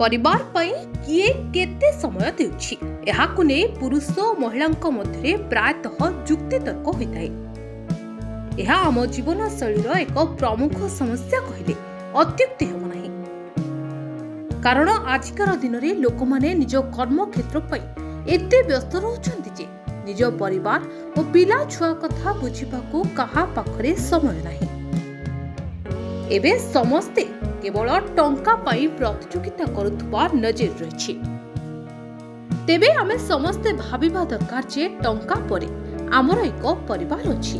परिवार पई किए केते समय देउछि एहाकु नै पुरुष और महिलांक मध्य प्रायतः जुक्ति तर्क होइताय। एहा आम जीवन शैलीर एक प्रमुख समस्या कहले अत्युक्ति हेब नाही, कारण आजिकार दिन में लोक माने निज कर्म क्षेत्र पई एते व्यस्त रहउछन्ति जे निज परिवार और पिला छुआ कथा बुझिबाकू कहा पाखरे समय नाही। एबे समस्ते केवल टंका पाई प्रतियोगिता करुवा नजर रही। तेबे आमे समस्ते भाविबा दरकार जे टंका परे आमर एक परिवार अछि,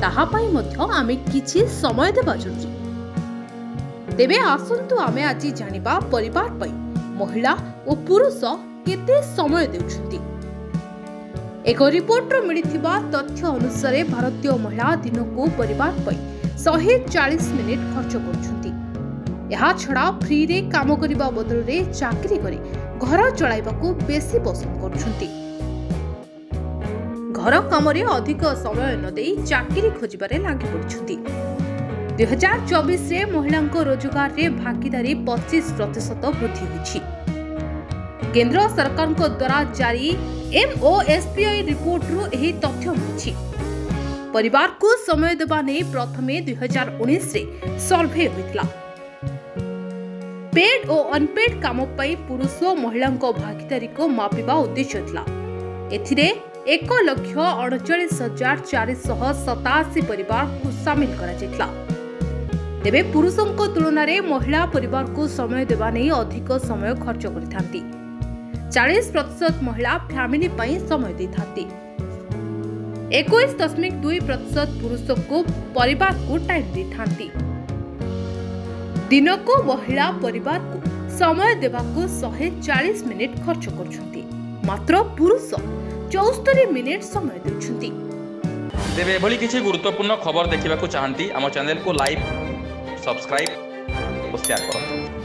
ताहा पाई मध्य आमे किछि समय देबा जरूरी। तेबे आसंतु आमे आज जानिबा परिवार पाई महिला और पुरुष केते समय देउछन्ति। एक रिपोर्ट रो मिलिथिबा तथ्य अनुसार भारतीय महिला दिन को परिवार पाई 140 मिनिट खर्च करुछन्ति। यहा छड़ा फ्री रे काम करिबा बदल रे चाकरी करी घर चलाइबाकू बेसी पसंद करुछन्ति। घर काम रे अधिक समय न देई चाकरी खोजिबारे लागि पड़छन्ति। 2024 रे महिलांको रोजगार रे भागीदारी 25% वृद्धि होछि। केंद्र सरकार को द्वारा जारी MOSPI रिपोर्ट रो एही तथ्य मिछि। परिवार को समय देबा नै प्रथमे 2019 रे सर्वे होइतला। पेड और अनपेड काम पई पुरुष और महिलांको भागीदारी को मापिबा उद्देश्य थिला। एथिरे 1,39,487 परिवार को शामिल करा जैतला। तेबे पुरुषंको तुलना रे महिला परिवार को समय देबा नै अधिक समय खर्च करिथांती। 40% महिला फैमिली पई समय दैथांती। 21.2% पुरुष को परिवार को टाइम देथांती। दिन को महिला परिवार को समय देबाको 140 मिनिट खर्च करुछन्ति, मात्र पुरुष 74 मिनिट समय देउछन्ति। तेबे एभली किछि गुरुत्वपूर्ण खबर देखिबाकू चाहंती आम चैनल को लाइक, सब्सक्राइब और शेयर करंतु।